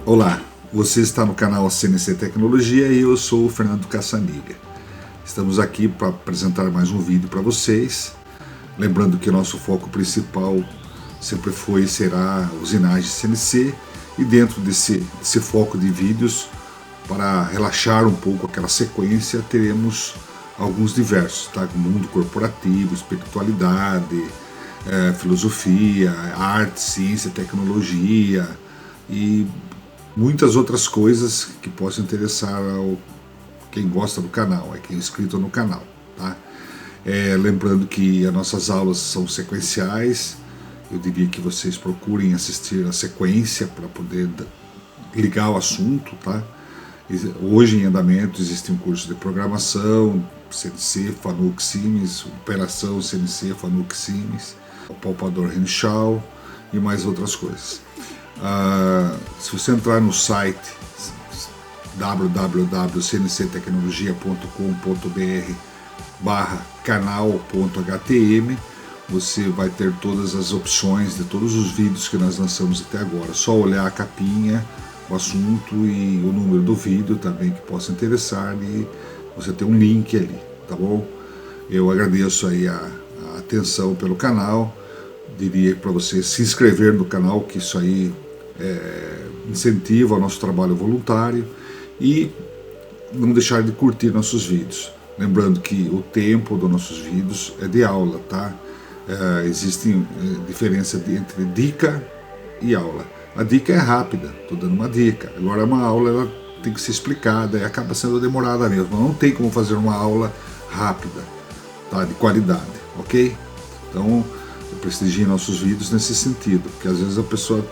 Olá, você está no canal CNC Tecnologia e eu sou o Fernando Caçaniga. Estamos aqui para apresentar mais um vídeo para vocês. Lembrando que nosso foco principal sempre foi e será usinagem CNC, e dentro desse foco de vídeos, para relaxar um pouco aquela sequência, teremos alguns diversos, tá? Mundo corporativo, espiritualidade, filosofia, arte, ciência, tecnologia e muitas outras coisas que possam interessar quem gosta do canal, quem é inscrito no canal, tá? Lembrando que as nossas aulas são sequenciais. Eu diria que vocês procurem assistir a sequência para poder ligar o assunto, tá? Hoje em andamento existe um curso de programação, CNC, Fanuc Siemens, operação CNC, Fanuc Siemens, o palpador Renshaw e mais outras coisas. Se você entrar no site www.cnctecnologia.com.br/canal.htm, você vai ter todas as opções de todos os vídeos que nós lançamos até agora. Só olhar a capinha, o assunto e o número do vídeo também que possa interessar, e você tem um link ali, tá bom? Eu agradeço aí a atenção pelo canal. Diria para você se inscrever no canal, que isso aí incentiva o nosso trabalho voluntário, e não deixar de curtir nossos vídeos. Lembrando que o tempo dos nossos vídeos é de aula, tá? Existe diferença entre dica e aula. A dica é rápida, estou dando uma dica. Agora uma aula ela tem que ser explicada e acaba sendo demorada mesmo. Não tem como fazer uma aula rápida, tá? De qualidade, ok? Então prestigie nossos vídeos nesse sentido, porque às vezes a pessoa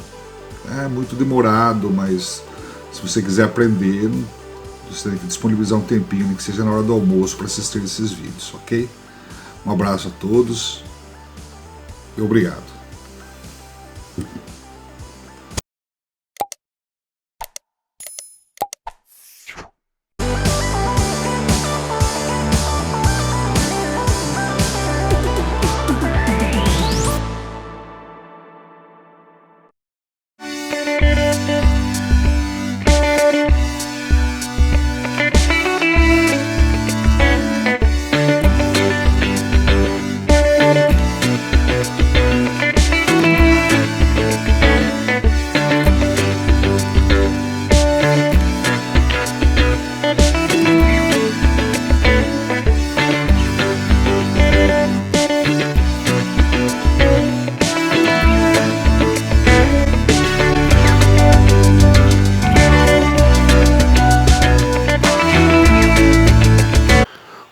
é muito demorado, mas se você quiser aprender, você tem que disponibilizar um tempinho, nem que seja na hora do almoço, para assistir esses vídeos, ok? Um abraço a todos e obrigado.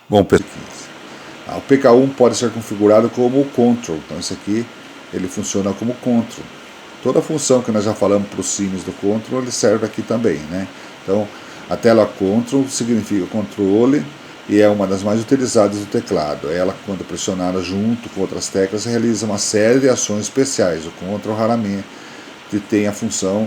Bom, o PK1 pode ser configurado como Control. Então esse aqui ele funciona como Control. Toda a função que nós já falamos para os sinos do Control, ele serve aqui também, né? Então a tela Control significa controle e é uma das mais utilizadas do teclado. Ela, quando pressionada junto com outras teclas, realiza uma série de ações especiais. O Control raramente tem a função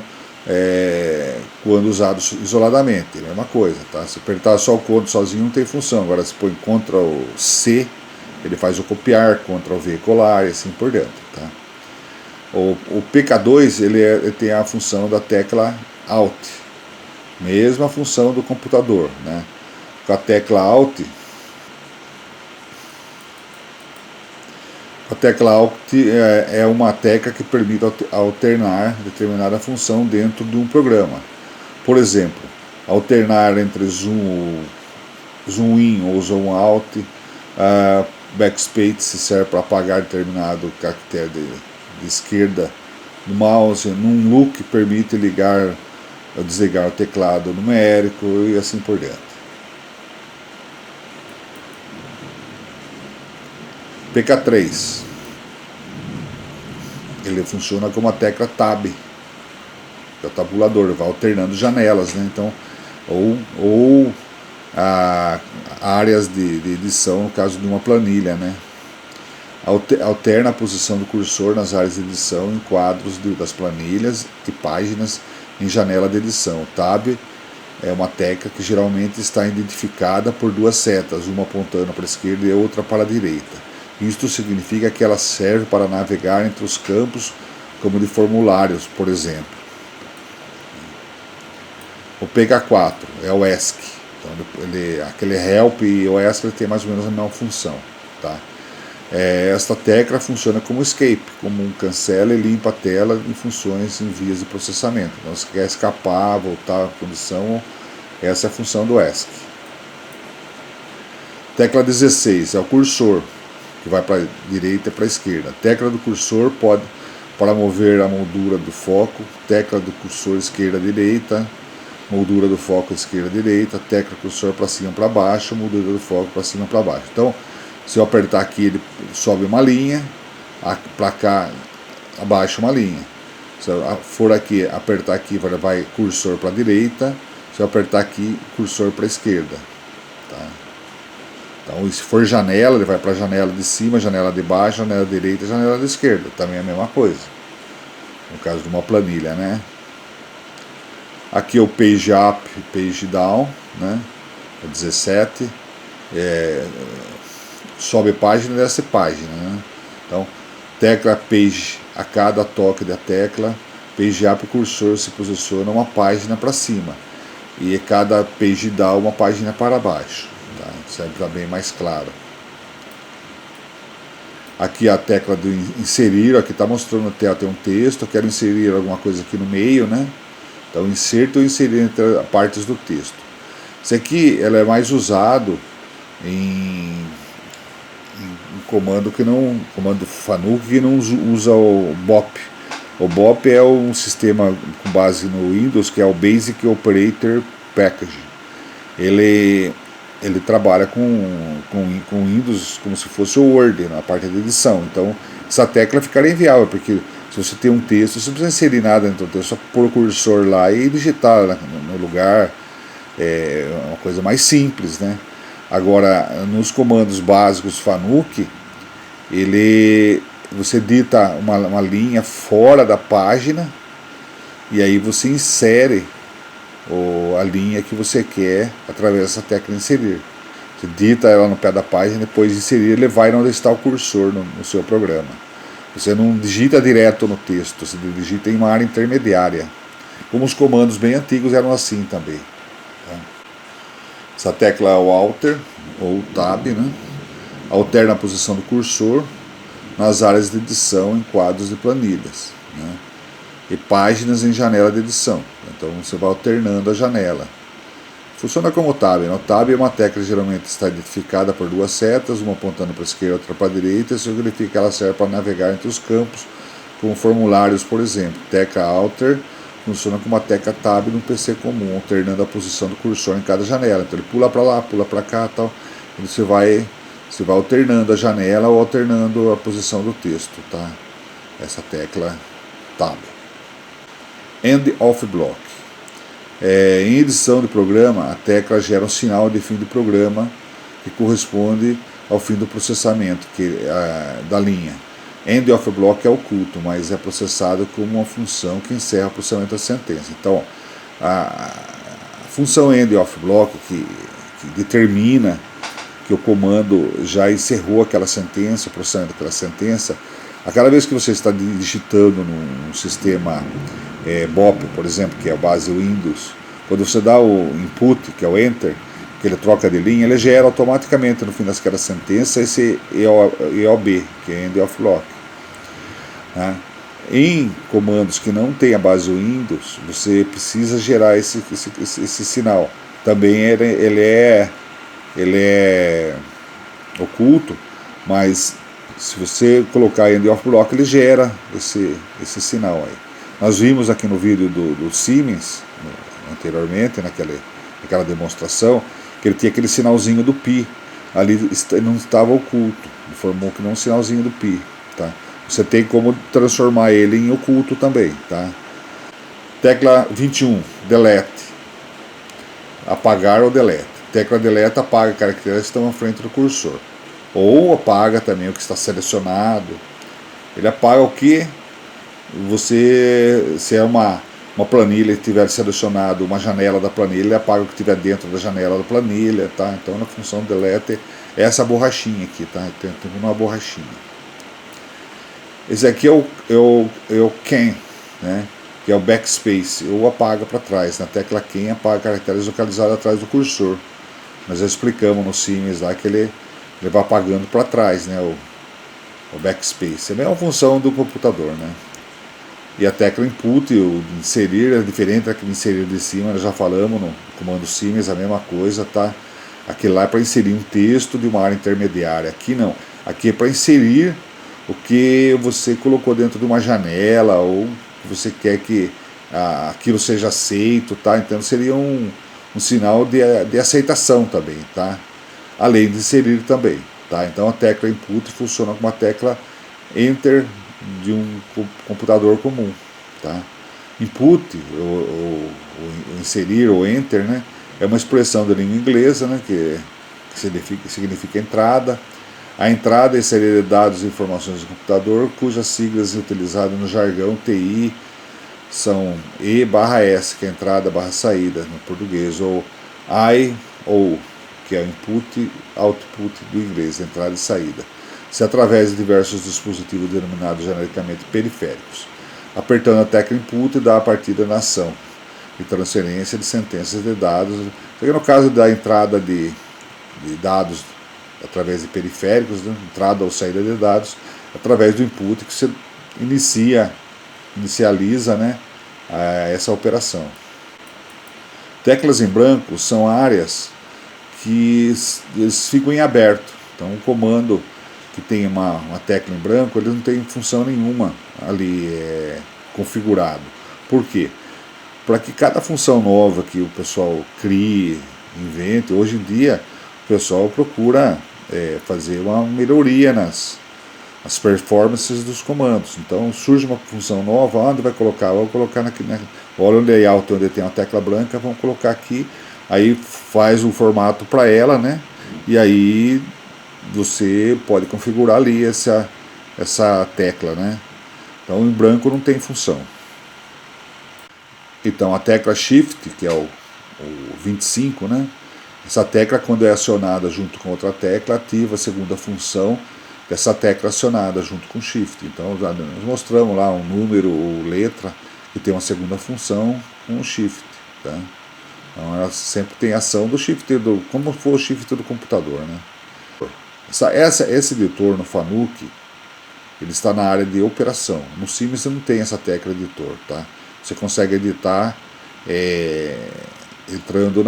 quando usado isoladamente, é a mesma coisa, tá? Se apertar só o Ctrl sozinho não tem função. Agora se põe Ctrl C, ele faz o copiar, Ctrl V colar e assim por diante, tá? O PK2 ele tem a função da tecla Alt, mesma função do computador, né? Com a tecla Alt, a tecla Alt é uma tecla que permite alternar determinada função dentro de um programa. Por exemplo, alternar entre zoom in ou zoom out. Backspace serve para apagar determinado caractere de esquerda do mouse. Num look permite ligar ou desligar o teclado numérico e assim por diante. PK3 ele funciona como a tecla Tab, que é o tabulador, vai alternando janelas, né? Então, ou áreas de edição, no caso de uma planilha, né? Alterna a posição do cursor nas áreas de edição em quadros das planilhas e páginas em janela de edição. O Tab é uma tecla que geralmente está identificada por duas setas, uma apontando para a esquerda e outra para a direita. Isto significa que ela serve para navegar entre os campos, como de formulários, por exemplo. O PH4 é o ESC. Então, aquele help e o ESC ele tem mais ou menos a mesma função. Tá? Esta tecla funciona como escape, como um cancela e limpa a tela em funções em vias de processamento. Então, se quer escapar, voltar à condição, essa é a função do ESC. Tecla 16 é o cursor, que vai para a direita e para a esquerda. Tecla do cursor pode para mover a moldura do foco, tecla do cursor esquerda-direita, moldura do foco esquerda-direita, tecla do cursor para cima para baixo, moldura do foco para cima para baixo. Então, se eu apertar aqui, ele sobe uma linha, para cá, abaixa uma linha. Se eu for aqui, apertar aqui, vai cursor para a direita, se eu apertar aqui, cursor para a esquerda. Tá? Então, se for janela, ele vai para a janela de cima, janela de baixo, janela direita e janela de esquerda. Também é a mesma coisa. No caso de uma planilha, né? Aqui é o page up e page down, né? É 17. Sobe página e desce página, né? Então, tecla page a cada toque da tecla, page up, o cursor se posiciona uma página para cima. E cada page down uma página para baixo. Tá? Isso aí está bem mais claro. Aqui a tecla do inserir, aqui está mostrando até tem um texto, eu quero inserir alguma coisa aqui no meio, né? Então inserto ou inserir entre partes do texto. Isso aqui ela é mais usado em comando que não, comando FANUC que não usa o BOP. O BOP é um sistema com base no Windows, que é o Basic Operator Package. Ele trabalha com Windows como se fosse o Word na parte de edição. Então essa tecla ficaria inviável, porque se você tem um texto, você não precisa inserir nada dentro do texto, só pôr o cursor lá e digitar no lugar. É uma coisa mais simples, né? Agora, nos comandos básicos FANUC, você dita uma linha fora da página e aí você insere a linha que você quer através dessa tecla inserir. Você dita ela no pé da página, depois de inserir, ele vai onde está o cursor no seu programa. Você não digita direto no texto, você digita em uma área intermediária. Como os comandos bem antigos eram assim também. Tá? Essa tecla é o Alter, ou Tab, né? Alterna a posição do cursor nas áreas de edição em quadros de planilhas, né? E páginas em janela de edição. Então você vai alternando a janela. Funciona como Tab. O Tab é uma tecla que geralmente está identificada por duas setas, uma apontando para a esquerda e outra para a direita. Isso significa que ela serve para navegar entre os campos, como formulários, por exemplo. Tecla Alter funciona como uma tecla Tab num PC comum, alternando a posição do cursor em cada janela. Então ele pula para lá, pula para cá, tal. E você vai alternando a janela ou alternando a posição do texto, tá? Essa tecla Tab. End of Block. Em edição de programa, a tecla gera um sinal de fim de programa que corresponde ao fim do processamento da linha. End of Block é oculto, mas é processado como uma função que encerra o processamento da sentença. Então, a função End of Block, que determina que o comando já encerrou aquela sentença, o processamento daquela sentença, a cada vez que você está digitando num sistema BOP, por exemplo, que é a base Windows, quando você dá o input, que é o Enter, que ele troca de linha, ele gera automaticamente no fim daquela sentença esse EOB, que é End of Block. Né? Em comandos que não tem a base Windows, você precisa gerar esse sinal. Também ele é oculto, mas se você colocar End of Block, ele gera esse sinal aí. Nós vimos aqui no vídeo do Siemens, anteriormente, naquela demonstração, que ele tinha aquele sinalzinho do pi. Ali não estava oculto, informou que não é um sinalzinho do pi. Tá? Você tem como transformar ele em oculto também. Tá? Tecla 21, Delete. Apagar ou Delete. Tecla Delete apaga caracteres que estão à frente do cursor. Ou apaga também o que está selecionado. Ele apaga o que se é uma planilha e tiver selecionado uma janela da planilha, ele apaga o que estiver dentro da janela da planilha, tá? Então na função delete é essa borrachinha aqui, tá? Tem uma borrachinha. Esse aqui é o can, né? que é o backspace, ou apaga para trás. Na tecla QWEN apaga caracteres localizados atrás do cursor. Nós já explicamos no Siemens lá que ele vai apagando para trás, né, o backspace. É a mesma função do computador, né? E a tecla input, o inserir, é diferente daquele inserir de cima, nós já falamos no comando Siemens, a mesma coisa, tá? Aquele lá é para inserir um texto de uma área intermediária. Aqui não. Aqui é para inserir o que você colocou dentro de uma janela, ou que você quer que aquilo seja aceito, tá? Então seria um sinal de aceitação também, tá? Além de inserir também, tá? Então a tecla input funciona como uma tecla enter de um computador comum, tá? Input, ou inserir, ou enter, né? É uma expressão da língua inglesa, né? Que significa entrada. A entrada é inserir dados e informações do computador, cujas siglas utilizadas no jargão TI são E/S, que é entrada / saída no português, ou I, ou, que é o input, output do inglês, entrada e saída, se através de diversos dispositivos denominados genericamente periféricos. Apertando a tecla input dá a partida na ação de transferência de sentenças de dados. No caso da entrada de dados através de periféricos, né, entrada ou saída de dados, através do input que você inicializa, né, essa operação. Teclas em branco são áreas que eles ficam em aberto. Então um comando que tem uma tecla em branco, ele não tem função nenhuma ali configurado. Por quê? Para que cada função nova que o pessoal crie, invente, hoje em dia o pessoal procura fazer uma melhoria nas performances dos comandos. Então surge uma função nova, onde vai colocar? Vou colocar olha o layout onde tem uma tecla branca, vamos colocar aqui, aí faz o formato para ela, né? E aí você pode configurar ali essa tecla, né? Então em branco não tem função. Então a tecla Shift, que é o 25, né? Essa tecla, quando é acionada junto com outra tecla, ativa a segunda função dessa tecla acionada junto com Shift. Então nós mostramos lá um número ou letra que tem uma segunda função com o Shift, tá? Então ela sempre tem ação do Shift, como for o Shift do computador, né? Esse editor no Fanuc, ele está na área de operação. No Siemens você não tem essa tecla editor, tá? Você consegue editar entrando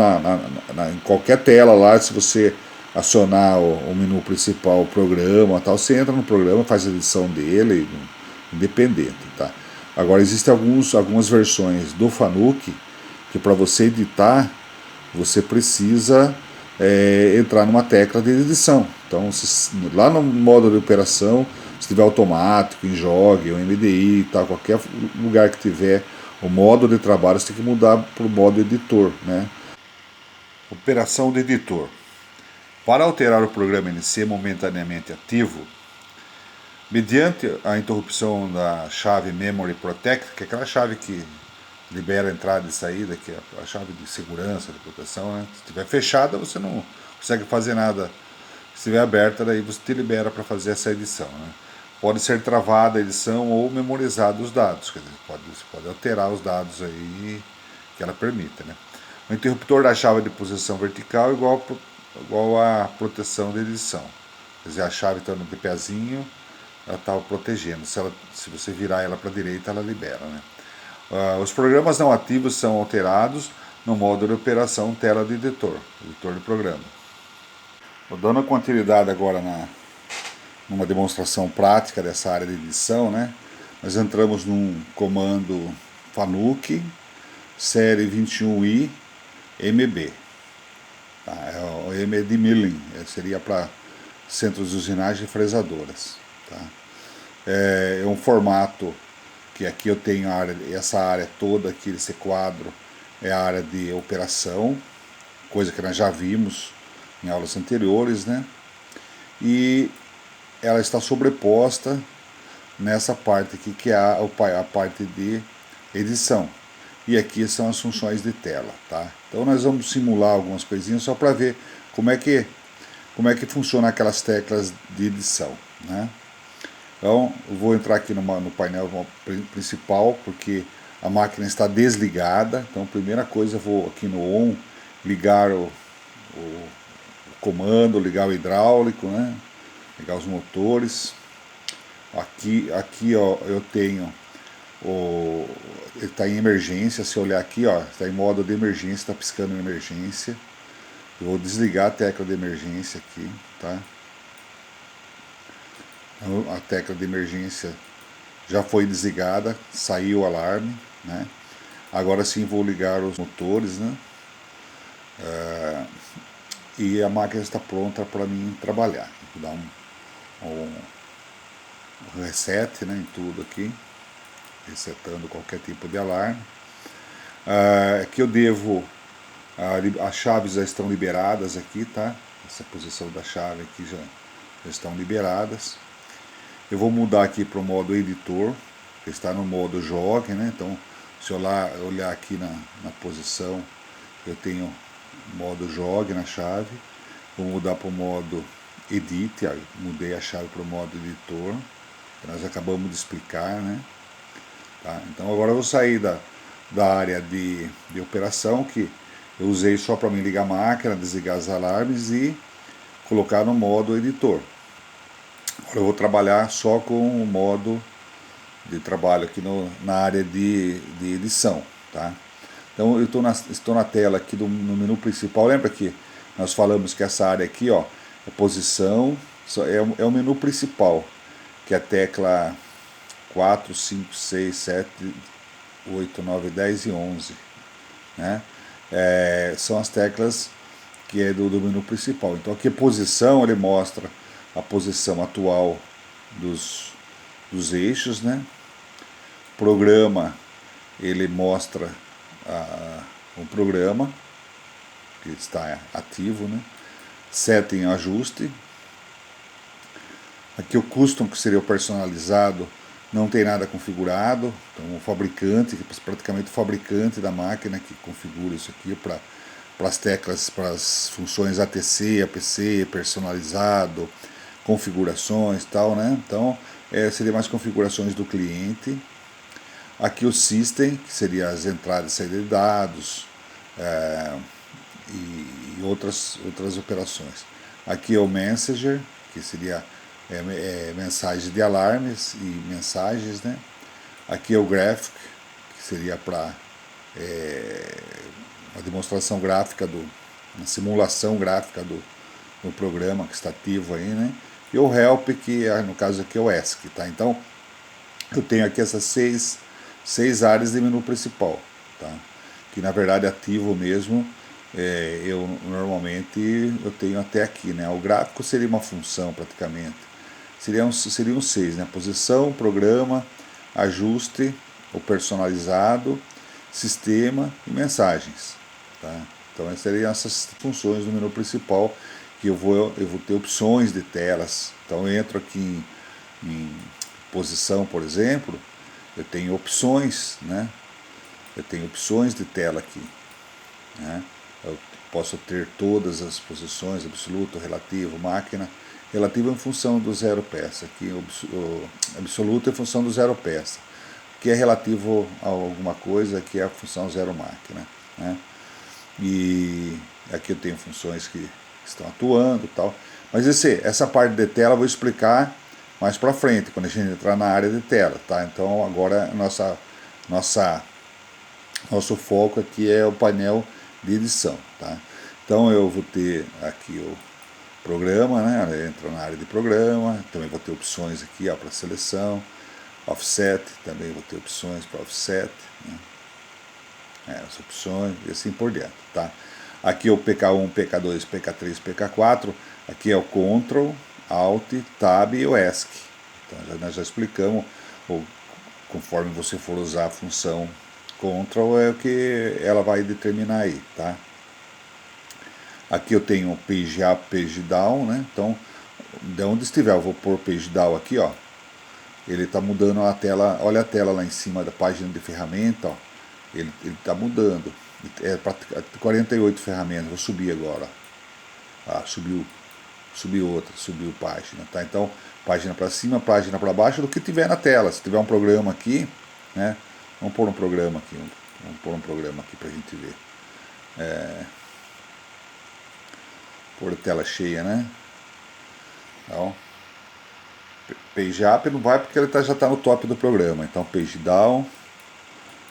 em qualquer tela lá. Se você acionar o menu principal, o programa, tal, você entra no programa, faz a edição dele, independente, tá? Agora existem algumas versões do Fanuc que para você editar você precisa entrar numa tecla de edição. Então lá no modo de operação, se tiver automático, em JOG, ou MDI, tal, qualquer lugar que tiver o modo de trabalho, você tem que mudar para o modo editor, né? Operação de editor. Para alterar o programa em ser momentaneamente ativo, mediante a interrupção da chave Memory Protect, que é aquela chave que libera a entrada e saída, que é a chave de segurança, de proteção, né? Se estiver fechada, você não consegue fazer nada. Se estiver aberta, daí você te libera para fazer essa edição, né? Pode ser travada a edição ou memorizado os dados, quer dizer, você pode alterar os dados aí que ela permita, né? O interruptor da chave de posição vertical é igual a proteção de edição. Quer dizer, a chave está no pezinho, ela está protegendo. Se você virar ela para a direita, ela libera, né? Os programas não ativos são alterados no modo de operação tela de editor de programa. Vou dando continuidade agora numa demonstração prática dessa área de edição, né? Nós entramos num comando Fanuc série 21i MB. Tá? O M é de milling, seria para centros de usinagem e fresadoras. Tá? É um formato que aqui eu tenho essa área toda aqui, esse quadro é a área de operação, coisa que nós já vimos em aulas anteriores, né? E ela está sobreposta nessa parte aqui, que é a parte de edição. E aqui são as funções de tela, tá? Então nós vamos simular algumas coisinhas só para ver como é que funciona aquelas teclas de edição, né? Então eu vou entrar aqui no painel principal, porque a máquina está desligada. Então, primeira coisa, eu vou aqui no ON, ligar o comando, ligar o hidráulico, né? Ligar os motores. Aqui ó, eu tenho ele está em emergência. Se olhar aqui, ó, está em modo de emergência, está piscando em emergência. Eu vou desligar a tecla de emergência aqui, tá? A tecla de emergência já foi desligada, saiu o alarme, né? Agora sim vou ligar os motores, né? E a máquina está pronta para mim trabalhar. Vou dar um reset, né, em tudo aqui, resetando qualquer tipo de alarme. Aqui eu devo, as chaves já estão liberadas aqui, tá? Essa posição da chave aqui já estão liberadas. Eu vou mudar aqui para o modo editor, que está no modo jogue, né? Então, se eu olhar aqui na posição, eu tenho modo jogue na chave. Vou mudar para o modo edit, mudei a chave para o modo editor, que nós acabamos de explicar, né? Tá? Então agora eu vou sair da área de operação, que eu usei só para me ligar a máquina, desligar os alarmes e colocar no modo editor. Agora eu vou trabalhar só com o modo de trabalho aqui na área de edição, tá? Então eu estou na tela aqui no menu principal. Lembra que nós falamos que essa área aqui, ó, é posição, é o menu principal, que é a tecla 4, 5, 6, 7, 8, 9, 10 e 11, né? São as teclas que é do menu principal. Então aqui posição, ele mostra a posição atual dos eixos, né? Programa, ele mostra o programa que está ativo, né? Setting, ajuste. Aqui o custom, que seria o personalizado, não tem nada configurado. Então o fabricante, praticamente o fabricante da máquina que configura isso aqui para as teclas, para as funções ATC, APC, personalizado, configurações e tal, né? Então seria mais configurações do cliente. Aqui o system, que seria as entradas e saídas de dados, e outras operações. Aqui é o Messenger, que seria mensagem de alarmes e mensagens, né? Aqui é o Graphic, que seria para uma demonstração gráfica, uma simulação gráfica do programa que está ativo aí, né? E o Help, que no caso aqui é o ESC, tá? Então eu tenho aqui essas seis áreas de menu principal, tá? Que na verdade ativo mesmo. Eu normalmente eu tenho até aqui, né? O gráfico seria uma função praticamente, seriam 6, né? Posição, programa, ajuste, o personalizado, sistema e mensagens, tá? Então essas seriam essas funções do menu principal, que eu vou ter opções de telas. Então eu entro aqui em posição, por exemplo, eu tenho opções, né? Eu tenho opções de tela aqui, né? Eu posso ter todas as posições, absoluto, relativo, máquina. Relativo é em função do zero peça, aqui o absoluto é em função do zero peça. Que é relativo a alguma coisa, que é a função zero máquina, né? E aqui eu tenho funções que estão atuando e tal. Mas essa parte de tela eu vou explicar mais para frente, quando a gente entrar na área de tela, tá? Então agora nosso foco aqui é o painel de edição, tá? Então eu vou ter aqui o programa, né? Entra na área de programa, também vou ter opções aqui para seleção, offset, também vou ter opções para offset, né? As opções e assim por diante, tá? Aqui é o PK1, PK2, PK3, PK4, aqui é o Ctrl, Alt, Tab e o ESC. Então nós já explicamos, conforme você for usar a função Ctrl é o que ela vai determinar aí, tá? Aqui eu tenho Page Up, Page Down, né? Então, de onde estiver, eu vou pôr Page Down aqui, ó. Ele está mudando a tela, olha a tela lá em cima da página de ferramenta, ó. Ele está mudando. É para 48 ferramentas, vou subir agora. Subiu outra, subiu página, tá? Então, página para cima, página para baixo, do que tiver na tela. Se tiver um programa aqui, né? Vamos pôr um programa aqui, para a gente ver. Pôr a tela cheia, né? Então, page up não vai porque ele já está no top do programa. Então, page down.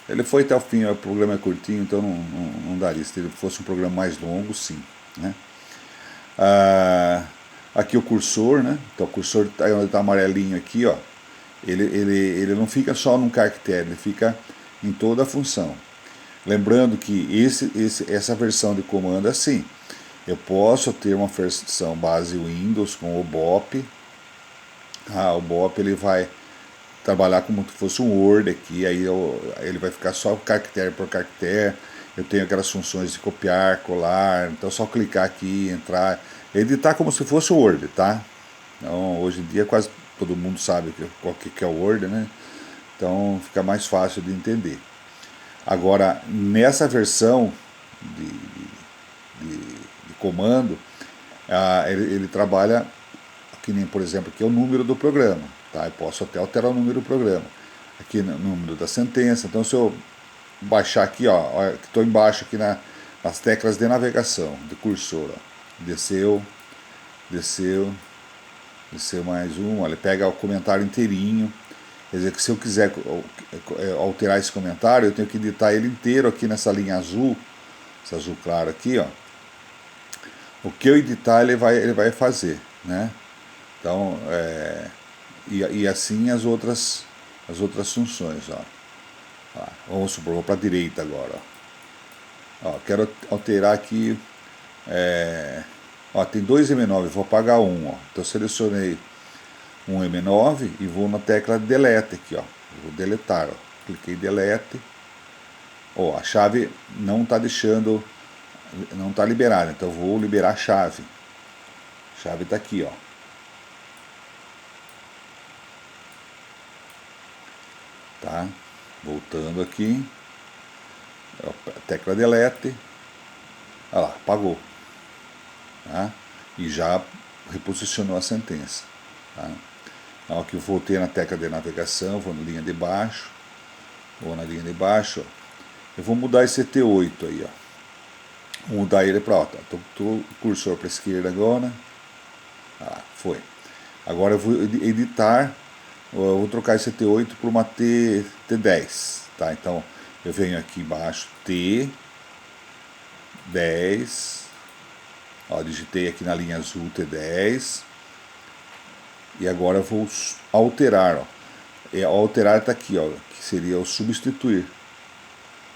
Ele foi até o fim, o programa é curtinho, então não daria. Se ele fosse um programa mais longo, sim. Né? Aqui o cursor, né? Então o cursor está amarelinho aqui, ó. Ele não fica só num caractere, ele fica em toda a função. Lembrando que essa versão de comando é assim. Eu posso ter uma versão base Windows com o BOP. O BOP ele vai trabalhar como se fosse um Word aqui, aí ele vai ficar só caractere por caractere. Eu tenho aquelas funções de copiar, colar, então é só clicar aqui, entrar, editar como se fosse o Word, tá? Então, hoje em dia quase todo mundo sabe o que é o Word, né? Então fica mais fácil de entender. Agora, nessa versão de comando, ele trabalha, que nem, por exemplo, aqui é o número do programa. Tá? Eu posso até alterar o número do programa. Aqui no número da sentença. Então, se eu baixar aqui, ó, que estou embaixo aqui nas teclas de navegação, de cursor, ó, desceu mais um, ele pega o comentário inteirinho. Quer dizer que se eu quiser alterar esse comentário, eu tenho que editar ele inteiro aqui nessa linha azul, esse azul claro aqui, ó. O que eu editar ele vai fazer, né? Então, e assim as outras funções, ó. Vamos supor, vou para a direita agora, ó. Quero alterar aqui, tem dois M9, vou apagar um, ó. Então selecionei um M9 e vou na tecla delete aqui, ó. Vou deletar, ó. Cliquei delete. A chave não está deixando, não está liberada, então eu vou liberar a chave. A chave está aqui, ó. Tá? Voltando aqui, tecla delete, olha lá, apagou, tá? E já reposicionou a sentença, tá? Então aqui eu voltei na tecla de navegação, vou na linha de baixo, ó. Eu vou mudar esse T8 aí, ó. Vou mudar ele para, tô o cursor para a esquerda agora, foi. Agora eu vou editar. Eu vou trocar esse T8 por uma T10, tá? Então eu venho aqui embaixo, T10, ó, digitei aqui na linha azul T10, e agora eu vou alterar, ó. E alterar está aqui, ó, que seria o substituir.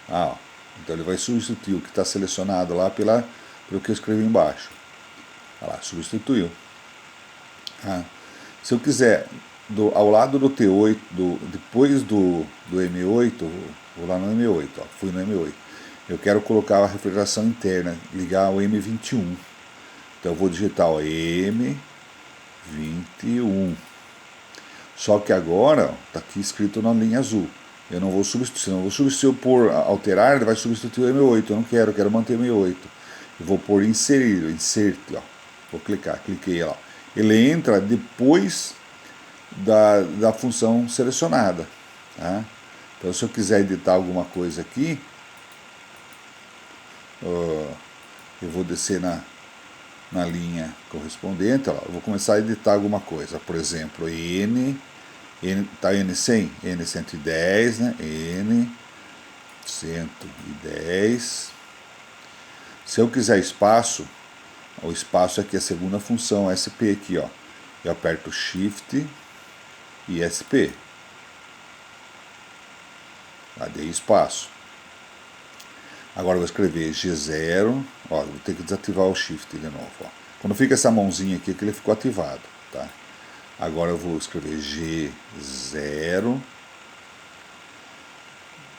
Ó, então ele vai substituir o que está selecionado lá pelo que eu escrevi embaixo. Olha lá, substituiu. Se eu quiser, ao lado do T8, depois do M8, vou lá no M8, ó, fui no M8. Eu quero colocar a refrigeração interna, ligar o M21. Então eu vou digitar o M21. Só que agora está aqui escrito na linha azul. Eu não vou substituir, se eu por alterar, ele vai substituir o M8. Eu não quero, eu quero manter o M8. Eu vou por inserir, insert, ó. Vou clicar, cliquei lá. Ele entra depois da função selecionada. Tá? Então, se eu quiser editar alguma coisa aqui, eu vou descer na linha correspondente, ó, eu vou começar a editar alguma coisa. Por exemplo, tá N100, N110, né? N110. Se eu quiser espaço, o espaço aqui é a segunda função, SP aqui, ó. Eu aperto Shift e SP. Dei espaço. Agora eu vou escrever G0, ó, vou ter que desativar o Shift de novo, ó. Quando fica essa mãozinha aqui, que ele ficou ativado, tá? Agora eu vou escrever G0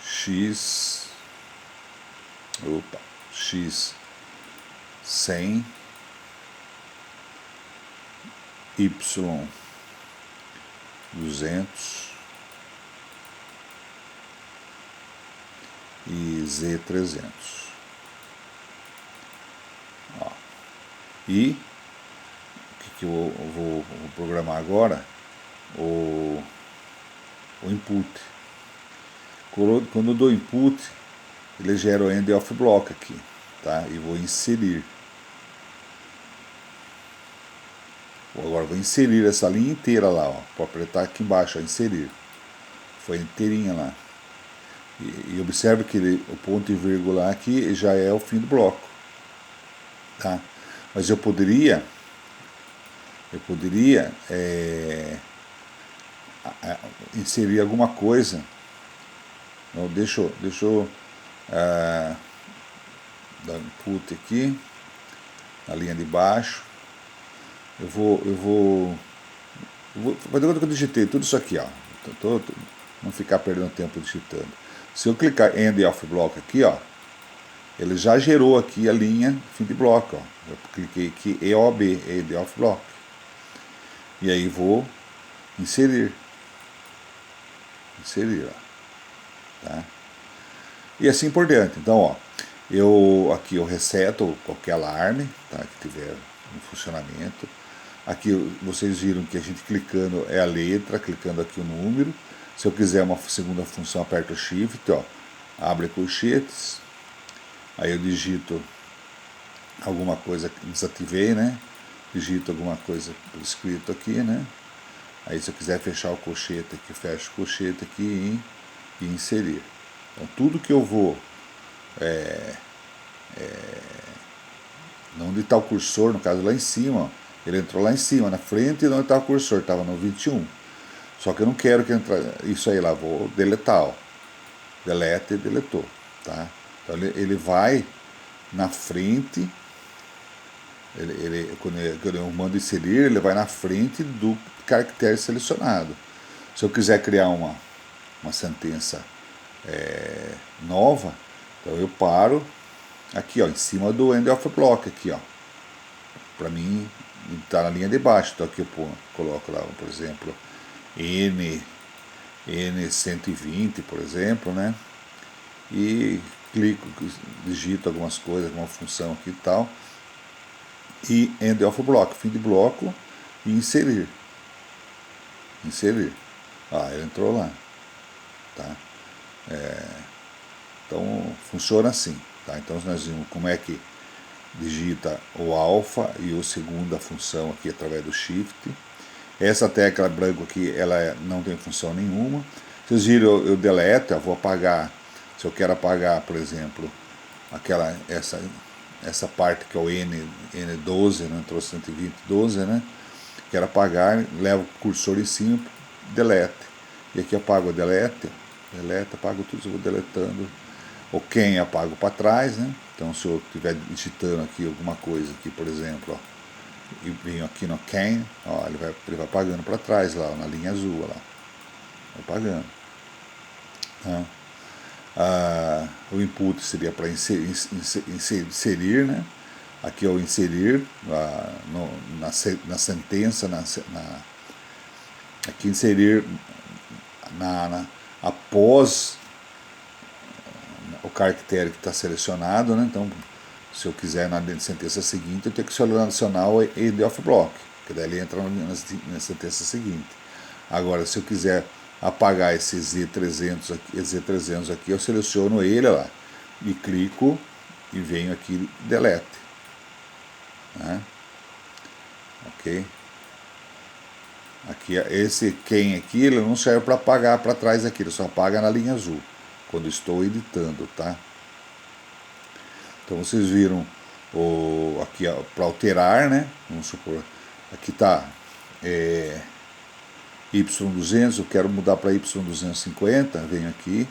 X100 Y200 e Z300. Ó. E o que eu vou programar agora? O input. Quando eu dou input, ele gera o end of block aqui, tá? E vou inserir. Agora vou inserir essa linha inteira lá, ó. Vou apertar aqui embaixo, ó, inserir. Foi inteirinha lá. E observe que o ponto e vírgula aqui já é o fim do bloco, tá? Mas eu poderia inserir alguma coisa. Então, deixa eu dar input aqui na linha de baixo. Eu vou fazer conta que eu digitei tudo isso aqui, ó. Não ficar perdendo tempo digitando. Se eu clicar end of block aqui, ó, ele já gerou aqui a linha fim de bloco, ó. Eu cliquei aqui EOB, end of block. E aí vou inserir, ó, tá? E assim por diante. Então, ó, aqui eu reseto qualquer alarme, tá, que tiver em funcionamento. Aqui vocês viram que a gente clicando é a letra, clicando aqui o número. Se eu quiser uma segunda função, aperto o Shift, ó, abre colchetes. Aí eu digito alguma coisa, desativei, né? Digito alguma coisa escrito aqui, né? Aí se eu quiser fechar o colchete aqui, fecho o colchete aqui e inserir. Então tudo que eu vou onde está o cursor, no caso lá em cima, ó, ele entrou lá em cima, na frente, onde está o cursor, estava no 21. Só que eu não quero que entre isso aí lá, vou deletar, ó. Delete e deletou, tá? Então ele vai na frente, quando eu mando inserir, ele vai na frente do caractere selecionado. Se eu quiser criar uma sentença nova, então eu paro aqui, ó, em cima do end of block aqui, ó. Para mim está na linha de baixo. Então aqui eu coloco lá, por exemplo, N120, por exemplo, né? E clico, digito algumas coisas, alguma função aqui e tal. E end of block, fim de bloco, e inserir. Inserir. Ah, ele entrou lá. Tá? Então funciona assim. Tá? Então nós vimos como é que digita o alfa e a segunda função aqui através do shift. Essa tecla branca aqui, ela não tem função nenhuma. Vocês viram, eu deleto, eu vou apagar. Se eu quero apagar, por exemplo, essa parte que é o N12, né, entrou 120, 12, né? Quero apagar, levo o cursor em cima, delete. E aqui apago o delete, apago tudo, eu vou deletando. O quem apago para trás, né? Então se eu estiver digitando aqui alguma coisa aqui, por exemplo, ó, e venho aqui no quem, ó, ele vai apagando para trás lá, ó, na linha azul, ó, lá. Vai apagando. Tá? O input seria para inserir, né? Aqui é o inserir na sentença, aqui inserir após o caractere que está selecionado, né? Então, se eu quiser na sentença seguinte, eu tenho que selecionar o end of block, que daí ele entra na sentença seguinte. Agora, se eu quiser apagar esse Z300 aqui, eu seleciono ele lá e clico e venho aqui delete, né? Ok? Aqui, esse quem aqui, ele não serve para apagar para trás aqui, ele só apaga na linha azul quando estou editando, tá? Então vocês viram aqui para alterar, né? Vamos supor, aqui está Y200, eu quero mudar para Y250, venho aqui,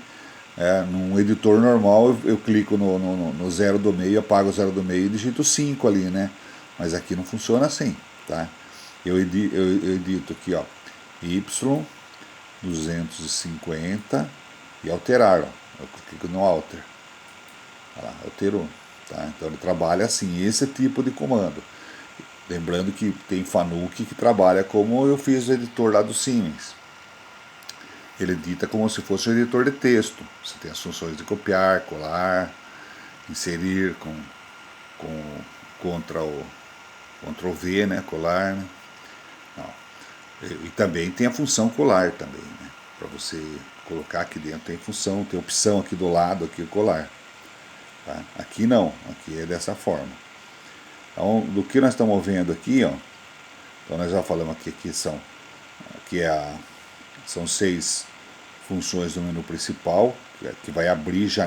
num editor normal eu clico no zero do meio, apago o zero do meio e digito 5 ali, né? Mas aqui não funciona assim, tá? Eu edito aqui, ó, Y250 e alterar, ó. Eu clico no alter, olha lá, alterou, tá? Então ele trabalha assim, esse tipo de comando. Lembrando que tem Fanuc que trabalha como eu fiz o editor lá do Siemens. Ele edita como se fosse um editor de texto. Você tem as funções de copiar, colar, inserir com Ctrl V, né, colar, né? E também tem a função colar também, né, para você colocar aqui dentro, tem função, tem opção aqui do lado, aqui o colar. Tá? Aqui não, aqui é dessa forma. Então, do que nós estamos vendo aqui, ó, então nós já falamos aqui são, são 6 funções do menu principal, que vai abrir já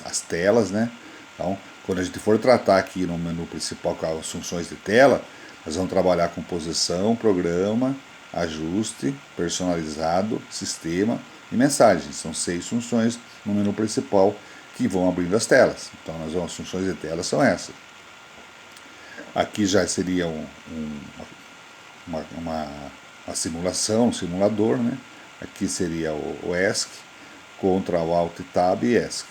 as telas, né? Então, quando a gente for tratar aqui no menu principal com as funções de tela, nós vamos trabalhar com posição, programa, ajuste, personalizado, sistema e mensagens. São 6 funções no menu principal que vão abrindo as telas. Então, as funções de tela são essas. Aqui já seria uma simulação, um simulador, né? Aqui seria o ESC, Ctrl Alt Tab e ESC.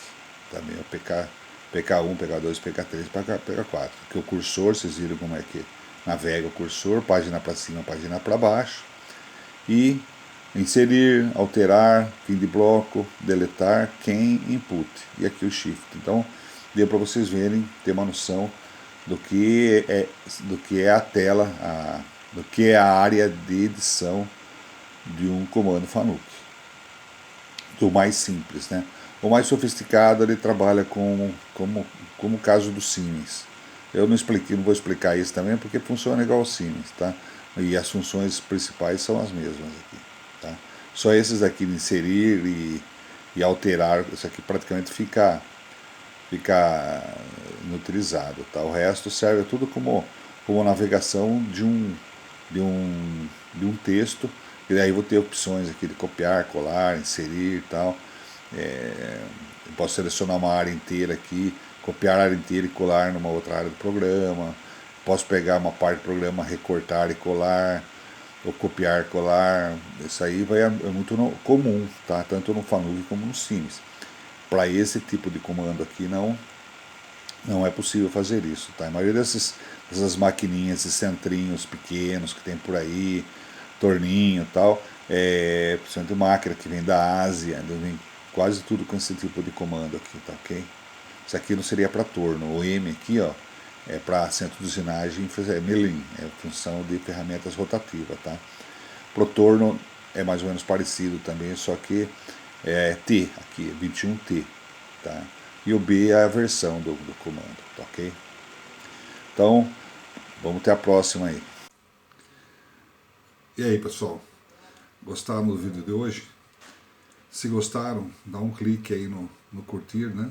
Também o PK1, PK2, PK3, PK4. Aqui o cursor, vocês viram como é que navega o cursor, página para cima, página para baixo. E inserir, alterar, fim de bloco, deletar, quem, input. E aqui o shift. Então, deu para vocês verem, ter uma noção do que é a tela, do que é a área de edição de um comando Fanuc. Do mais simples, né? O mais sofisticado ele trabalha como o caso do Siemens. Eu não vou explicar isso também porque funciona igual ao Siemens, tá? E as funções principais são as mesmas aqui, tá? Só esses aqui de inserir e alterar, isso aqui praticamente fica inutilizado, tá? O resto serve tudo como navegação de um texto, e daí vou ter opções aqui de copiar, colar, inserir e tal. Eu posso selecionar uma área inteira aqui, copiar a área inteira e colar numa outra área do programa. Posso pegar uma parte do programa, recortar e colar, ou copiar e colar. Isso aí é muito comum, tá? Tanto no Fanuc como no Siemens. Para esse tipo de comando aqui não é possível fazer isso, tá? A maioria dessas maquininhas, esses centrinhos pequenos que tem por aí, torninho e tal, principalmente máquina que vem da Ásia, vem quase tudo com esse tipo de comando aqui, tá ok? Isso aqui não seria para torno, o M aqui, ó, é para centro de usinagem, é milling, é função de ferramentas rotativas, tá? Pro torno é mais ou menos parecido também, só que é T aqui, 21T, tá? E o B é a versão do comando, tá ok? Então, vamos ter a próxima aí. E aí, pessoal? Gostaram do vídeo de hoje? Se gostaram, dá um clique aí no curtir, né?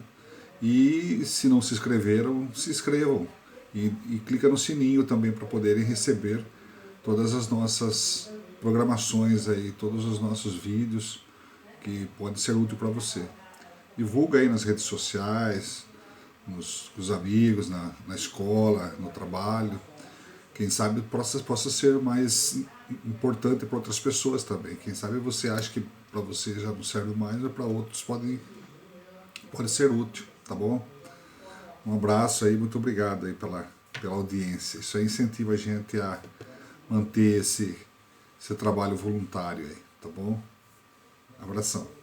E se não se inscreveram, se inscrevam. E clica no sininho também para poderem receber todas as nossas programações aí, todos os nossos vídeos que pode ser útil para você. Divulga aí nas redes sociais, com os amigos, na escola, no trabalho. Quem sabe possa ser mais importante para outras pessoas também. Quem sabe você acha que para você já não serve mais, mas para outros pode ser útil, tá bom? Um abraço aí, muito obrigado aí pela audiência. Isso aí incentiva a gente a manter esse trabalho voluntário aí, tá bom? Abração.